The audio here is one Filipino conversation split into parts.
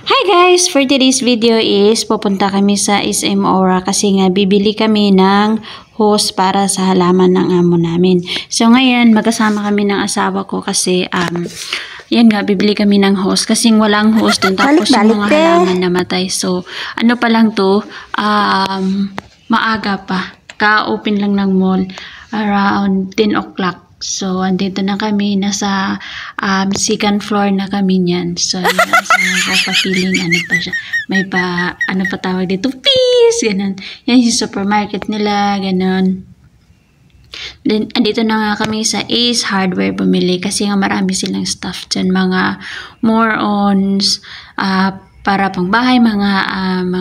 Hi guys! For today's video is pupunta kami sa SM Aura kasi nga bibili kami ng hose para sa halaman ng amo namin. So ngayon magkasama kami ng asawa ko kasi yan nga bibili kami ng hose kasi walang hose dun tapos yung mga halaman namatay. So ano pa lang to, maaga pa. Ka-open lang ng mall around 10 o'clock. So, andito na kami, nasa second floor na kami niyan. So, nasa feeling, ano pa siya, may pa, ano pa tawag dito, peace, ganun. Yan yung supermarket nila, ganun. Then, andito na nga kami sa Ace Hardware bumili kasi nga marami silang stuff dyan, mga more on, para pang bahay, mga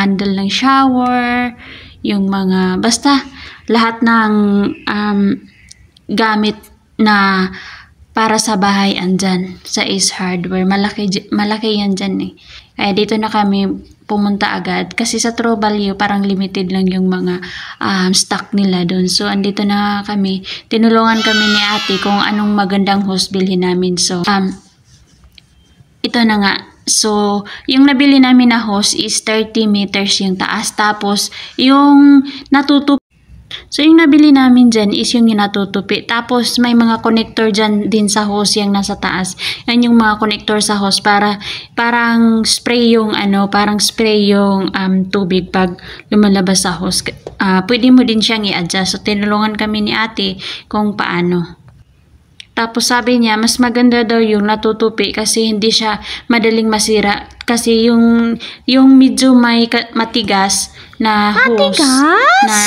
handle ng shower, yung mga, basta, lahat ng gamit na para sa bahay andyan sa Ace Hardware. Malaki yan dyan eh. Kaya dito na kami pumunta agad. Kasi sa True Value parang limited lang yung mga stock nila doon. So andito na kami. Tinulungan kami ni ate kung anong magandang hose bilhin namin. So ito na nga. So, yung nabili namin na hose is 30 meters yung taas. Tapos, yung natutupi. So, yung nabili namin dyan is yung natutupi. Tapos, may mga connector dyan din sa hose yung nasa taas. Yan yung mga connector sa hose para parang spray yung tubig pag lumalabas sa hose. Pwede mo din siyang i-adjust. So, tinulungan kami ni ate kung paano. Tapos sabi niya, mas maganda daw yung natutupi kasi hindi siya madaling masira. Kasi yung medyo may matigas na hose, na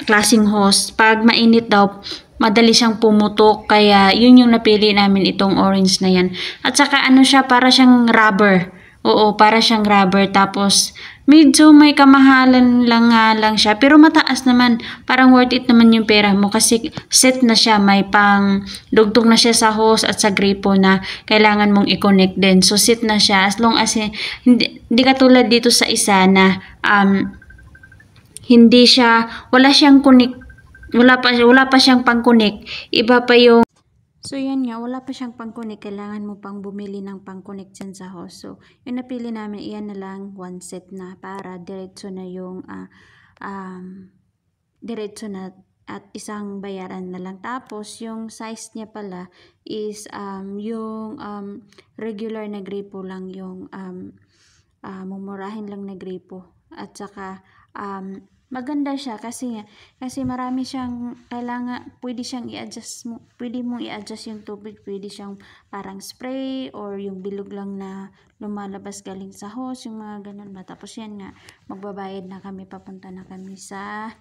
klaseng hose, pag mainit daw, madali siyang pumutok. Kaya yun yung napili namin, itong orange na yan. At saka ano siya, para siyang rubber. Oo, para siyang rubber. Tapos, medyo may kamahalan lang siya. Pero mataas naman. Parang worth it naman yung pera mo. Kasi set na siya. May pang dugtong na siya sa hose at sa gripo na kailangan mong i-connect din. So, set na siya. As long as hindi katulad dito sa isa na hindi siya, wala siyang connect. Wala pa siyang pang-connect. Iba pa yung so, yan nga, wala pa siyang pang-connect. Kailangan mo pang bumili ng pang-connect dyan sa hose. So, yung napili namin, iyan na lang, one set na para diretso na yung, diretso na at isang bayaran na lang. Tapos, yung size niya pala is, yung regular na gripo lang, yung mumurahin lang na gripo. At saka, maganda siya kasi marami siyang kailangan, pwede siyang i-adjust mo, pwede mong i-adjust yung tubig, pwede siyang parang spray or yung bilog lang na lumalabas galing sa hose, yung mga ganun ba. Tapos yan nga, magbabayad na kami, papunta na kami sa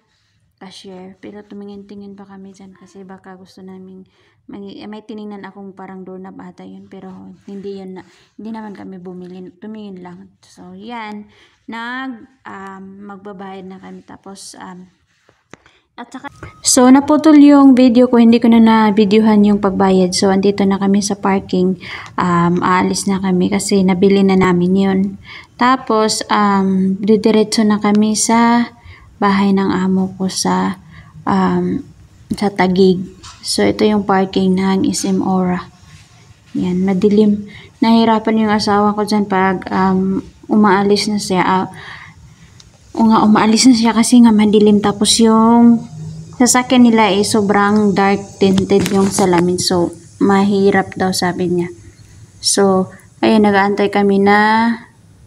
cashier. Pero tumingin-tingin pa kami dyan kasi baka gusto namin may tiningnan akong parang doorknob ata yun, pero hindi naman kami bumili, tumingin lang. So yan, magbabayad na kami. Tapos at saka, so naputol yung video ko, hindi ko na videohan yung pagbayad. So andito na kami sa parking, aalis na kami kasi nabili na namin yun. Tapos didiretso na kami sa bahay ng amo ko sa Taguig. So ito yung parking ng SM Aura. Yan, madilim. Nahirapan yung asawa ko dyan pag umaalis na siya. Umaalis na siya kasi nga madilim. Tapos yung sasakyan nila ay sobrang dark tinted yung salamin. So, mahirap daw sabi niya. So, ayun, nag-aantay kami na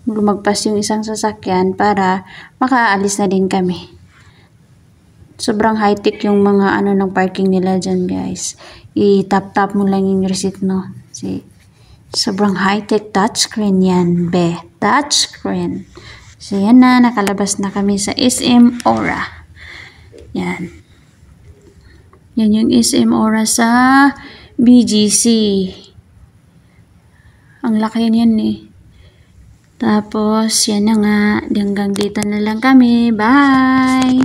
lumagpas yung isang sasakyan para makaalis na din kami. Sobrang high-tech yung mga ng parking nila dyan, guys. I-tap-tap mo lang yung receipt, no? See? Sobrang high-tech touchscreen yan, be. Touchscreen. So, yan na. Nakalabas na kami sa SM Aura. Yan. Yan yung SM Aura sa BGC. Ang laki yan eh. Tapos, yan na nga. Hanggang dito na lang kami. Bye!